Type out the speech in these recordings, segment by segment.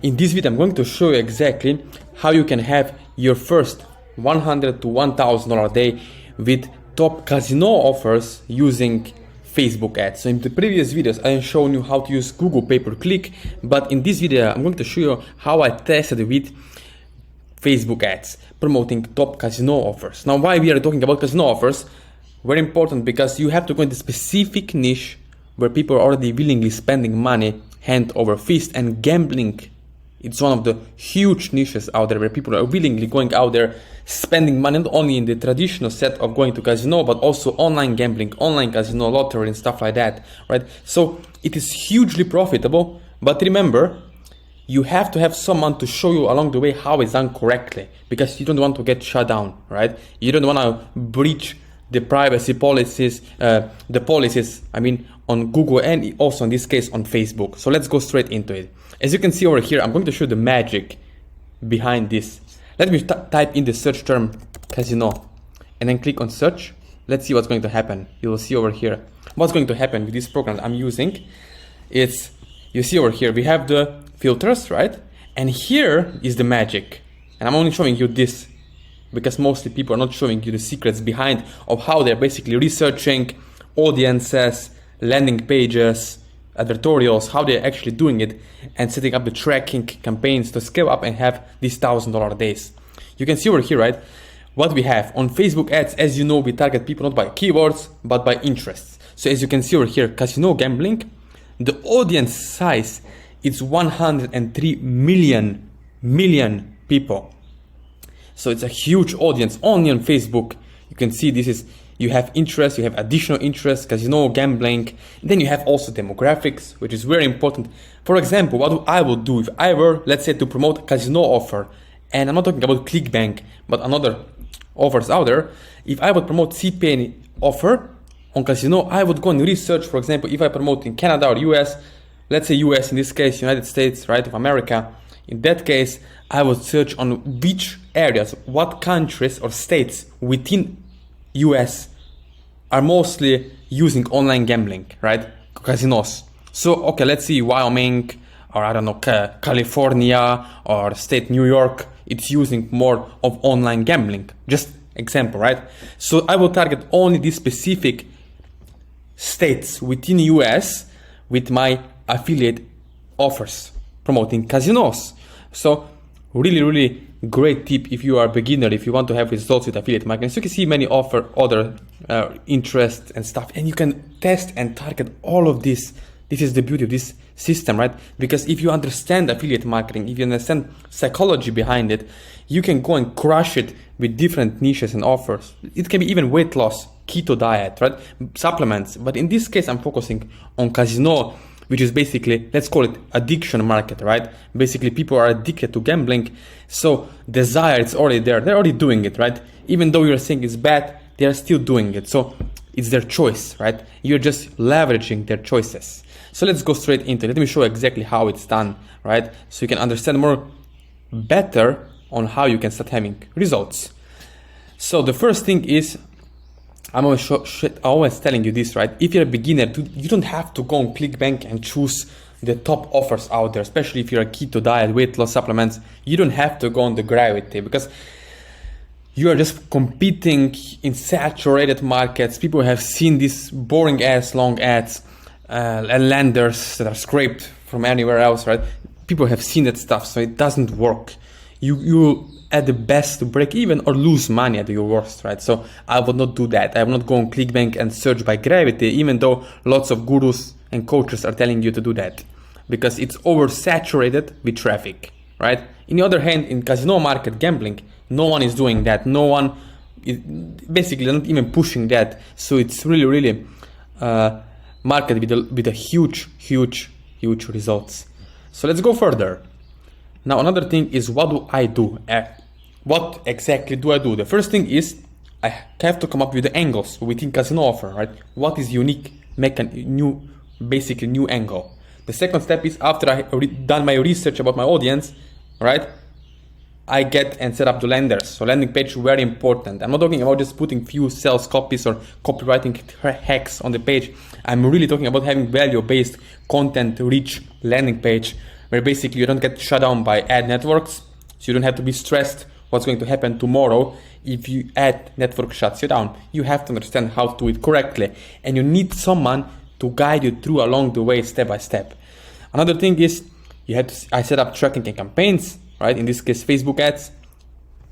In this video, I'm going to show you exactly how you can have your first $100 to $1,000 a day with top casino offers using Facebook ads. So in the previous videos, I have shown you how to use Google pay-per-click, but in this video, I'm going to show you how I tested with Facebook ads, promoting top casino offers. Now, why we are talking about casino offers? Very important, because you have to go into specific niche where people are already willingly spending money hand over fist, and gambling, it's one of the huge niches out there where people are willingly going out there spending money, not only in the traditional set of going to casino, but also online gambling, online casino, lottery and stuff like that, right? So it is hugely profitable, but remember, you have to have someone to show you along the way how it's done correctly, because you don't want to get shut down, right? You don't want to breach the privacy policies, on Google, and also in this case on Facebook. So let's go straight into it. As you can see over here, I'm going to show the magic behind this. Let me type in the search term casino and then click on search. Let's see what's going to happen. You will see over here what's going to happen with this program I'm using. You see over here, we have the filters, right? And here is the magic. And I'm only showing you this because mostly people are not showing you the secrets behind of how they're basically researching audiences, landing pages, advertorials, how they're actually doing it, and setting up the tracking campaigns to scale up and have these $1,000 days. You can see over here, right, what we have on Facebook ads. As you know, we target people not by keywords, but by interests. So as you can see over here, casino gambling, the audience size is 103 million people. So it's a huge audience only on Facebook. You can see you have interest, you have additional interest, casino, gambling. Then you have also demographics, which is very important. For example, what I would do if I were, let's say, to promote a casino offer, and I'm not talking about ClickBank, but another offers out there. If I would promote CPA offer on casino, I would go and research, for example, if I promote in Canada or US, let's say US in this case, United States, right, of America. In that case, I would search on which areas, what countries or states within US are mostly using online gambling, right? Casinos. So, okay, let's see Wyoming, or I don't know, California or state New York, it's using more of online gambling. Just example, right? So I will target only these specific states within US with my affiliate offers promoting casinos. So really great tip if you are a beginner, if you want to have results with affiliate marketing. So you can see many offer other interests and stuff, and you can test and target all of this. This is the beauty of this system, right? Because if you understand affiliate marketing, if you understand psychology behind it, you can go and crush it with different niches and offers. It can be even weight loss, keto diet, right? Supplements. But in this case, I'm focusing on casino, which is basically, let's call it addiction market, right? Basically, people are addicted to gambling. So desire, it's already there. They're already doing it, right? Even though you're saying it's bad, they are still doing it. So it's their choice, right? You're just leveraging their choices. So let's go straight into it. Let me show exactly how it's done, right? So you can understand more better on how you can start having results. So the first thing is, I'm always telling you this, right? If you're a beginner, you don't have to go on ClickBank and choose the top offers out there, especially if you're a keto diet, weight loss supplements. You don't have to go on the gravity, because you are just competing in saturated markets. People have seen these boring ass long ads and lenders that are scraped from anywhere else, right? People have seen that stuff, so it doesn't work. You at the best to break even or lose money at your worst, right? So I would not do that. I will not go on ClickBank and search by gravity, even though lots of gurus and coaches are telling you to do that, because it's oversaturated with traffic, right? On the other hand, in casino market gambling, no one is doing that. No one is basically not even pushing that. So it's really market with a huge results. So let's go further. Now, another thing is, what do I do? What exactly do I do? The first thing is, I have to come up with the angles within casino offer, right? What is unique, make a new angle. The second step is, after I done my research about my audience, right, I get and set up the lenders. So landing page, very important. I'm not talking about just putting few sales copies or copywriting hacks on the page. I'm really talking about having value-based, content-rich landing page where basically you don't get shut down by ad networks, so you don't have to be stressed what's going to happen tomorrow if you ad network shuts you down. You have to understand how to do it correctly, and you need someone to guide you through along the way, step by step. Another thing is I set up tracking and campaigns, right? In this case, Facebook ads.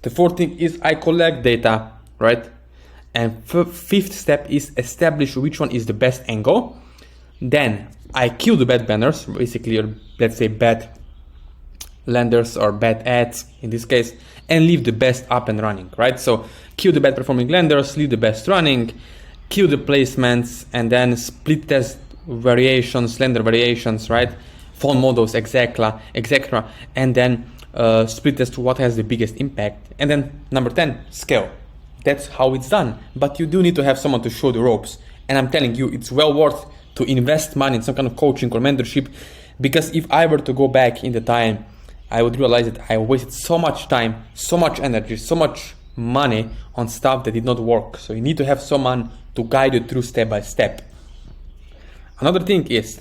The fourth thing is I collect data, right? And fifth step is establish which one is the best angle. Then I kill the bad banners, basically, or let's say bad lenders or bad ads in this case, and leave the best up and running, right? So kill the bad performing lenders, leave the best running, kill the placements, and then split test variations, lender variations, right? Phone models, etc., and then split test what has the biggest impact. And then number 10, scale. That's how it's done. But you do need to have someone to show the ropes. And I'm telling you, it's well worth to invest money in some kind of coaching or mentorship, because if I were to go back in the time, I would realize that I wasted so much time, so much energy, so much money on stuff that did not work. So you need to have someone to guide you through step by step. Another thing is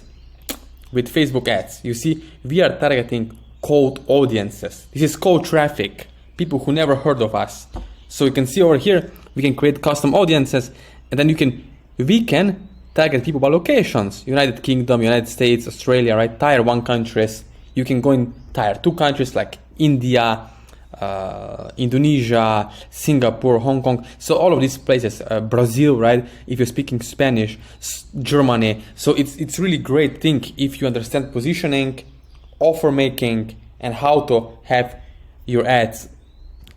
with Facebook ads, you see, we are targeting cold audiences. This is cold traffic, people who never heard of us. So you can see over here, we can create custom audiences, and then we can target people by locations, United Kingdom, United States, Australia, right? Tier 1 countries. You can go in tier 2 countries like India, Indonesia, Singapore, Hong Kong. So all of these places, Brazil, right? If you're speaking Spanish, Germany. So it's really great thing if you understand positioning, offer making, and how to have your ads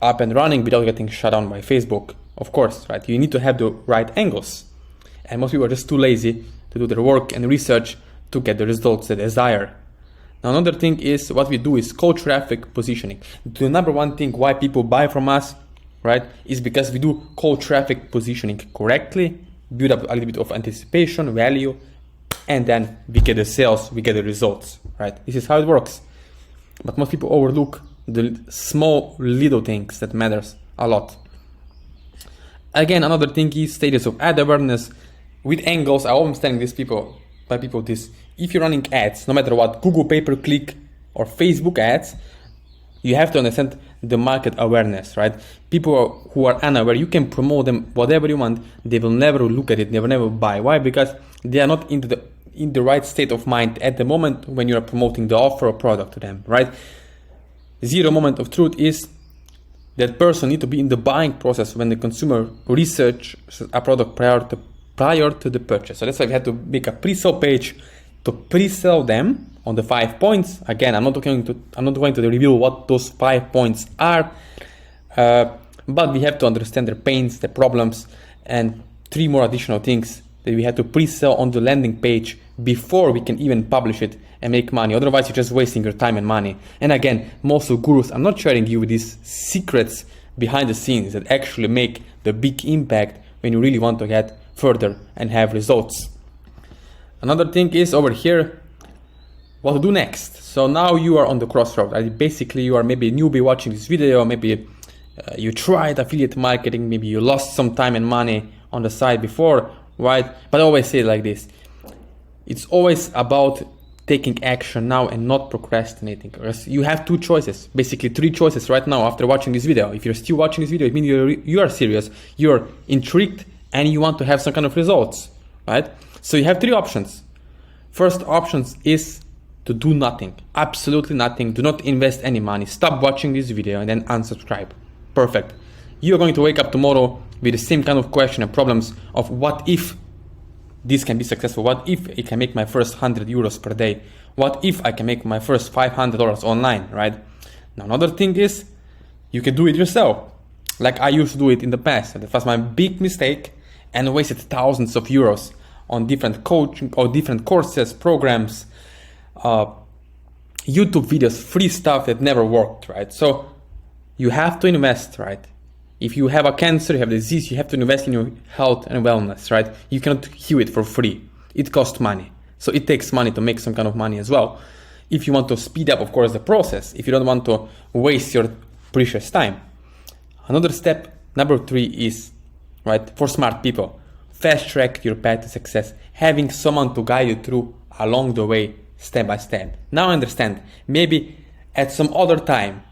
up and running without getting shut down by Facebook. Of course, right? You need to have the right angles. And most people are just too lazy to do their work and research to get the results they desire. Now, another thing is what we do is cold traffic positioning. The number one thing why people buy from us, right, is because we do cold traffic positioning correctly, build up a little bit of anticipation, value, and then we get the sales, we get the results, right? This is how it works. But most people overlook the small little things that matters a lot. Again, another thing is status of ad awareness with angles. I always telling these people, this, if you're running ads, no matter what, Google pay-per-click or Facebook ads, you have to understand the market awareness, right? People who are unaware, you can promote them whatever you want, they will never look at it, they will never buy. Why? Because they are not in the right state of mind at the moment when you are promoting the offer or product to them, right? Zero moment of truth is that person need to be in the buying process when the consumer research a product prior to the purchase. So that's why we had to make a pre-sale page to pre-sell them on the 5 points. Again, I'm not going to reveal what those 5 points are, but we have to understand their pains, their problems, and 3 more additional things that we had to pre-sell on the landing page before we can even publish it and make money. Otherwise, you're just wasting your time and money. And again, most of gurus, I'm not sharing you with these secrets behind the scenes that actually make the big impact when you really want to get further and have results. Another thing is over here, what to do next. So now you are on the crossroad. Basically, you are maybe a newbie watching this video, maybe you tried affiliate marketing, maybe you lost some time and money on the side before, right? But I always say it like this. It's always about taking action now and not procrastinating. Because you have 2 choices, basically 3 choices right now after watching this video. If you're still watching this video, it means you are serious, you're intrigued, and you want to have some kind of results, right? So you have 3 options. First option is to do nothing, absolutely nothing. Do not invest any money. Stop watching this video and then unsubscribe. Perfect. You're going to wake up tomorrow with the same kind of question and problems of what if this can be successful? What if I can make my first 100 euros per day? What if I can make my first $500 online, right? Now, another thing is you can do it yourself. Like I used to do it in the past. That was my big mistake and wasted thousands of euros on different coaching or different courses, programs, YouTube videos, free stuff that never worked, right? So you have to invest, right? If you have a cancer, you have a disease, you have to invest in your health and wellness, right? You cannot heal it for free. It costs money. So it takes money to make some kind of money as well. If you want to speed up, of course, the process, if you don't want to waste your precious time. Another step, number 3 is, right, for smart people, fast track your path to success. Having someone to guide you through along the way, step by step. Now I understand. Maybe at some other time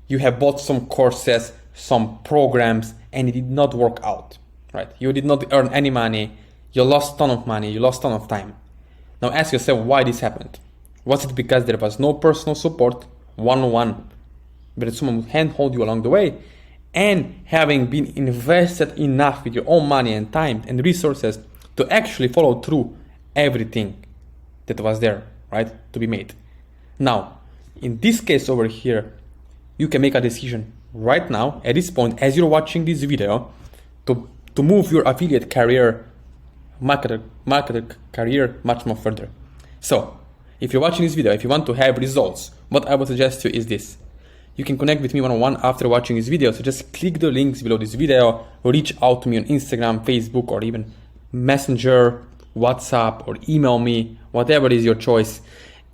you have bought some courses, some programs, and it did not work out, right? You did not earn any money. You lost a ton of money. You lost a ton of time. Now ask yourself why this happened. Was it because there was no personal support, one-on-one, but someone would handhold you along the way? And having been invested enough with your own money and time and resources to actually follow through everything that was there, right, to be made. Now, in this case over here, you can make a decision right now, at this point, as you're watching this video, to move your affiliate career, marketer career much more further. So, if you're watching this video, if you want to have results, what I would suggest to you is this. You can connect with me one-on-one after watching this video, so just click the links below this video, or reach out to me on Instagram, Facebook, or even Messenger, WhatsApp, or email me, whatever is your choice.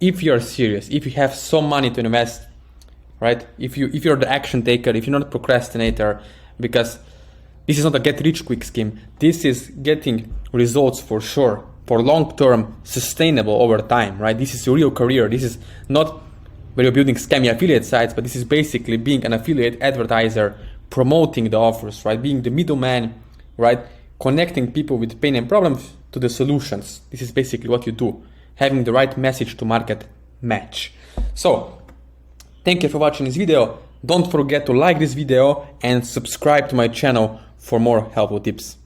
If you're serious, if you have some money to invest, right? If you're the action taker, if you're not a procrastinator, because this is not a get rich quick scheme. This is getting results for sure, for long-term, sustainable over time, right? This is your real career. This is not where you're building scammy affiliate sites, but this is basically being an affiliate advertiser, promoting the offers, right? Being the middleman, right? Connecting people with pain and problems to the solutions. This is basically what you do. Having the right message to market match. So, thank you for watching this video. Don't forget to like this video and subscribe to my channel for more helpful tips.